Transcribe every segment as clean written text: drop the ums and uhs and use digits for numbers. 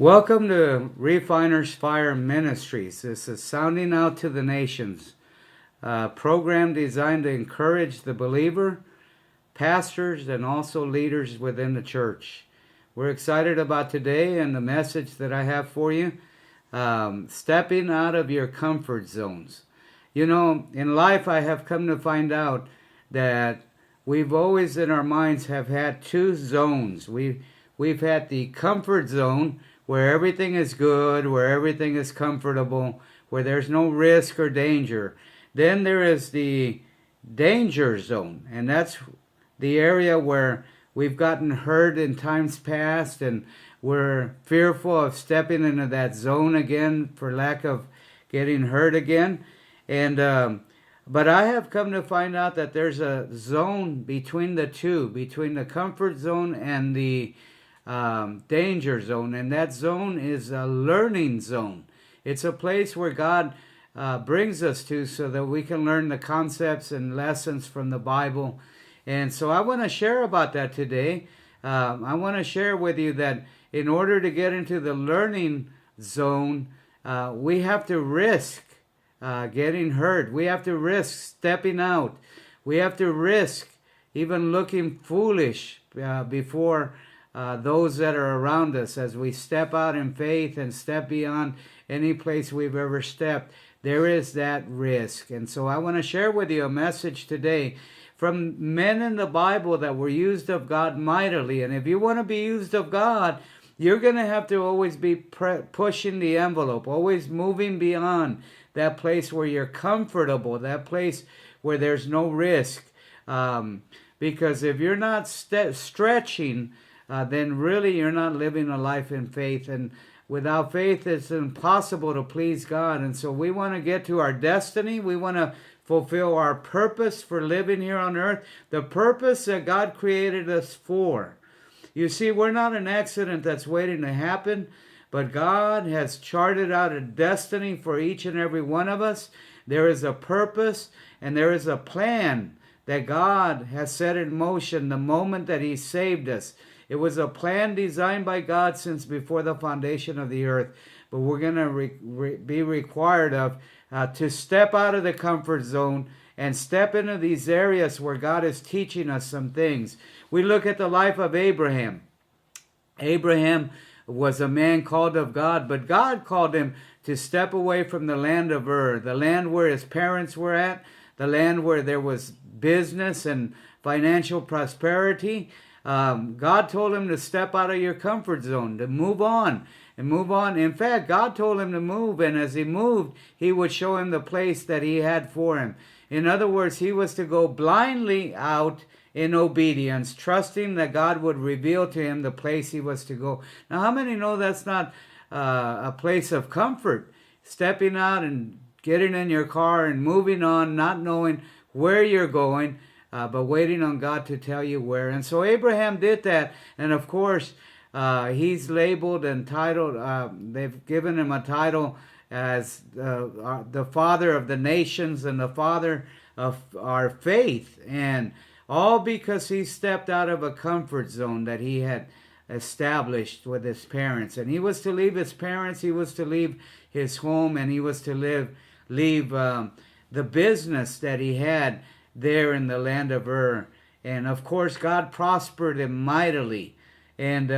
Welcome to Refiner's Fire Ministries. This is Sounding Out to the Nations, a program designed to encourage the believer, pastors, and also leaders within the church. We're excited about today and the message that I have for you, stepping out of your comfort zones. You know, in life I have come to find out that we've always in our minds have had two zones. We've had the comfort zone, where everything is good, where everything is comfortable, where there's no risk or danger. Then there is the danger zone, and that's the area where we've gotten hurt in times past, and we're fearful of stepping into that zone again for lack of getting hurt again. But I have come to find out that there's a zone between the two, between the comfort zone and the danger zone, and that zone is a learning zone. It's a place where God brings us to so that we can learn the concepts and lessons from the Bible. And so I want to share about that today. I want to share with you that in order to get into the learning zone, we have to risk getting hurt. We have to risk stepping out. We have to risk even looking foolish before those that are around us as we step out in faith and step beyond any place we've ever stepped. There is that risk. And so I want to share with you a message today from men in the Bible that were used of God mightily. And if you want to be used of God, you're going to have to always be pushing the envelope, always moving beyond that place where you're comfortable, that place where there's no risk. Because if you're not stretching, then really you're not living a life in faith. And without faith, it's impossible to please God. And so we want to get to our destiny. We want to fulfill our purpose for living here on earth, the purpose that God created us for. You see, we're not an accident that's waiting to happen, but God has charted out a destiny for each and every one of us. There is a purpose and there is a plan that God has set in motion the moment that He saved us. It was a plan designed by God since before the foundation of the earth. But we're going to be required of to step out of the comfort zone and step into these areas where God is teaching us some things. We look at the life of Abraham. Abraham was a man called of God, but God called him to step away from the land of Ur, the land where his parents were at, the land where there was business and financial prosperity. God told him to step out of your comfort zone, to move on and move on. In fact, God told him to move, and as he moved, He would show him the place that He had for him. In other words, he was to go blindly out in obedience, trusting that God would reveal to him the place he was to go. Now, how many know that's not a place of comfort? Stepping out and getting in your car and moving on, not knowing where you're going, but waiting on God to tell you where. And so Abraham did that. And of course, he's labeled and titled, they've given him a title as the father of the nations and the father of our faith. And all because he stepped out of a comfort zone that he had established with his parents. And he was to leave his parents, he was to leave his home, and he was to leave the business that he had there in the land of Ur. And of course, God prospered him mightily. And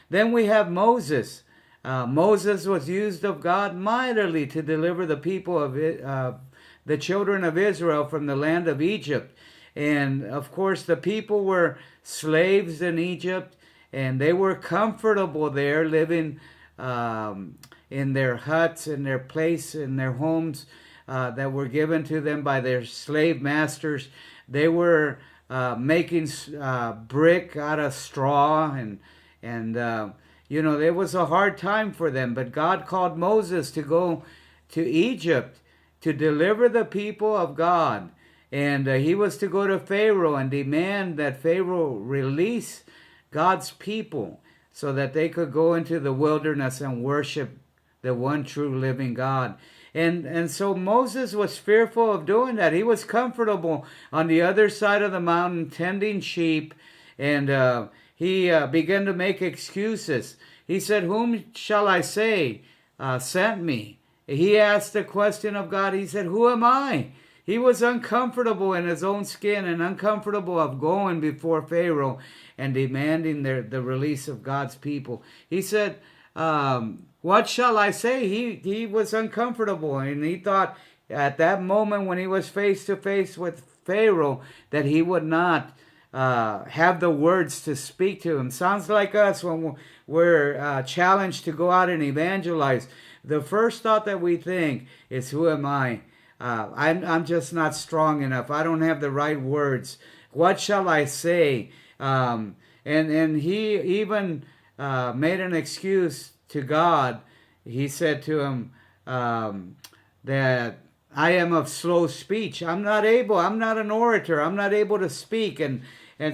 then we have Moses. Moses was used of God mightily to deliver the people of the children of Israel from the land of Egypt. And of course, the people were slaves in Egypt, and they were comfortable there, living in their huts, in their place, in their homes that were given to them by their slave masters. They were making brick out of straw, and it was a hard time for them. But God called Moses to go to Egypt to deliver the people of God. And he was to go to Pharaoh and demand that Pharaoh release God's people so that they could go into the wilderness and worship the one true living God. And so Moses was fearful of doing that. He was comfortable on the other side of the mountain tending sheep, and he began to make excuses. He said, whom shall I say sent me? He asked the question of God. He said, who am I? He was uncomfortable in his own skin and uncomfortable of going before Pharaoh and demanding the release of God's people. He said, what shall I say? He was uncomfortable, and he thought at that moment when he was face to face with Pharaoh that he would not have the words to speak to him. Sounds like us when we're challenged to go out and evangelize. The first thought that we think is, who am I? I'm just not strong enough. I don't have the right words. What shall I say? And he even made an excuse to God. He said to him that I am of slow speech. I'm not an orator. I'm not able to speak. And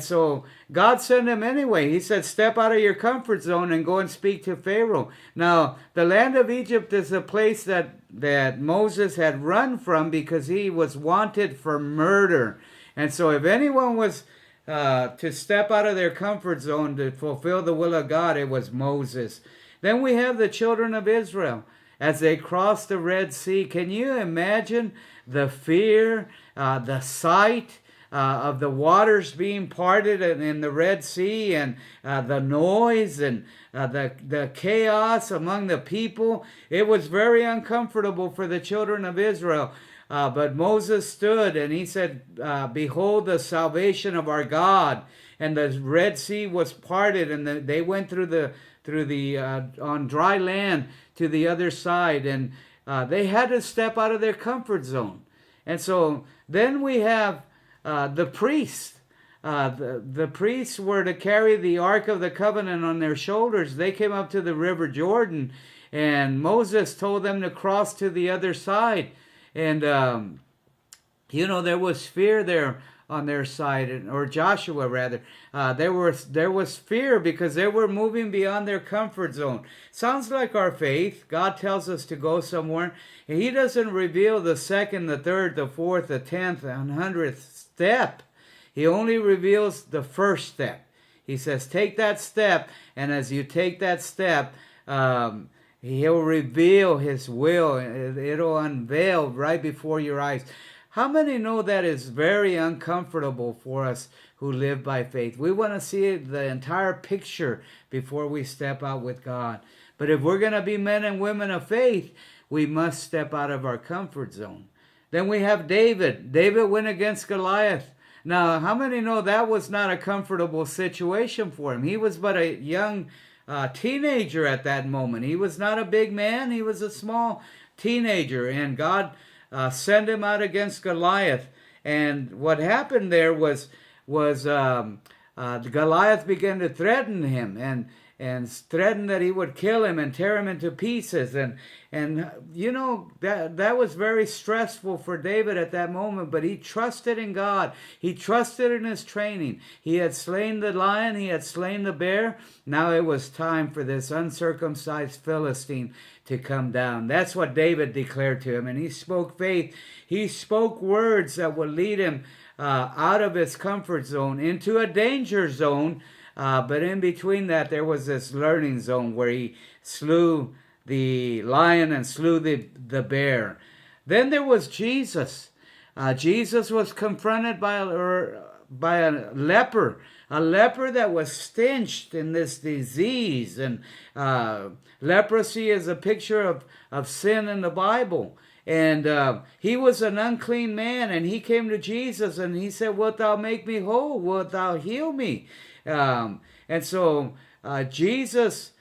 so God sent him anyway. He said, step out of your comfort zone and go and speak to Pharaoh. Now, the land of Egypt is a place that Moses had run from because he was wanted for murder. And so if anyone was to step out of their comfort zone to fulfill the will of God, it was Moses. Then we have the children of Israel as they crossed the Red Sea. Can you imagine the fear, the sight of the waters being parted in the Red Sea, and the noise and the chaos among the people? It was very uncomfortable for the children of Israel. But Moses stood and he said, behold the salvation of our God. And the Red Sea was parted, and they went through the on dry land to the other side, and they had to step out of their comfort zone. And so then we have the priests. The priests were to carry the Ark of the Covenant on their shoulders. They came up to the River Jordan, and Moses told them to cross to the other side. And, there was fear there on their side, or Joshua rather. There was fear because they were moving beyond their comfort zone. Sounds like our faith. God tells us to go somewhere, and He doesn't reveal the second, the third, the fourth, the 10th, and 100th step. He only reveals the first step. He says, take that step, and as you take that step, He'll reveal His will. It'll unveil right before your eyes. How many know that is very uncomfortable for us who live by faith? We want to see the entire picture before we step out with God. But if we're going to be men and women of faith, we must step out of our comfort zone. Then we have David. David went against Goliath. Now, how many know that was not a comfortable situation for him? He was but a young teenager at that moment. He was not a big man. He was a small teenager, and God sent him out against Goliath. And what happened there was Goliath began to threaten him and threaten that he would kill him and tear him into pieces. And that was very stressful for David at that moment, but he trusted in God. He trusted in his training. He had slain the lion. He had slain the bear. Now it was time for this uncircumcised Philistine to come down. That's what David declared to him, and he spoke faith. He spoke words that would lead him out of his comfort zone into a danger zone. But in between that, there was this learning zone where he slew the lion and slew the bear. Then there was Jesus. Jesus was confronted by a leper that was stynched in this disease. And leprosy is a picture of sin in the Bible. And he was an unclean man, and he came to Jesus and he said, wilt thou make me whole? Wilt thou heal me? And so Jesus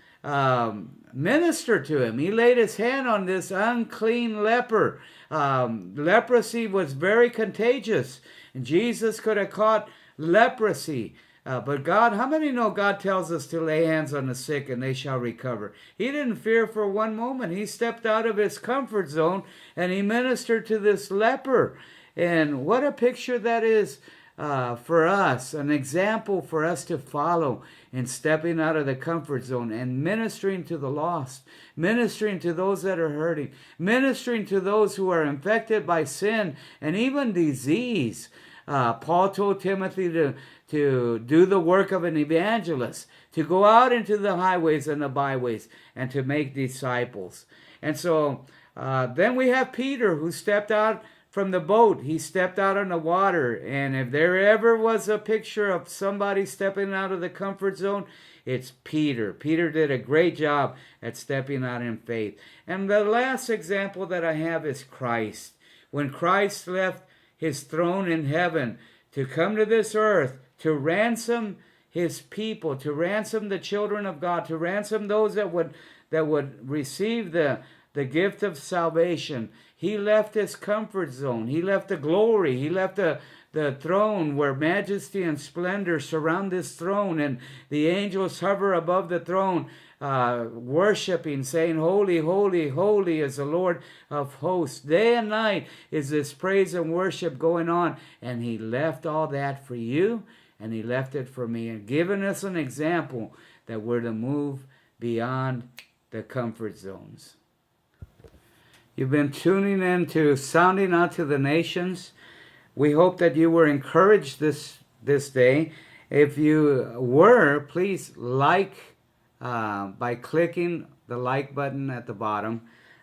ministered to him. He laid his hand on this unclean leper. Leprosy was very contagious, and Jesus could have caught leprosy. But God, how many know God tells us to lay hands on the sick and they shall recover? He didn't fear for one moment. He stepped out of his comfort zone and he ministered to this leper. And what a picture that is for us, an example for us to follow in stepping out of the comfort zone and ministering to the lost, ministering to those that are hurting, ministering to those who are infected by sin and even disease. Paul told Timothy to do the work of an evangelist, to go out into the highways and the byways and to make disciples. And so then we have Peter, who stepped out from the boat. He stepped out on the water. And if there ever was a picture of somebody stepping out of the comfort zone, it's Peter. Peter did a great job at stepping out in faith. And the last example that I have is Christ. When Christ left his throne in heaven to come to this earth to ransom his people, to ransom the children of God, to ransom those that would receive the gift of salvation, he left his comfort zone. He left the glory. He left the throne where majesty and splendor surround this throne, and the angels hover above the throne, worshiping, saying, "Holy, holy, holy is the Lord of hosts." Day and night is this praise and worship going on, and he left all that for you, and he left it for me, and given us an example that we're to move beyond the comfort zones. You've been tuning in to Sounding Out to the Nations. We hope that you were encouraged this day. If you were, please like by clicking the like button at the bottom.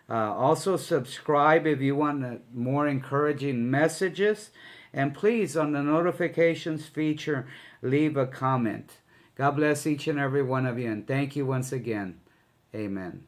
Also subscribe if you want more encouraging messages. And please, on the notifications feature, leave a comment. God bless each and every one of you. And thank you once again. Amen.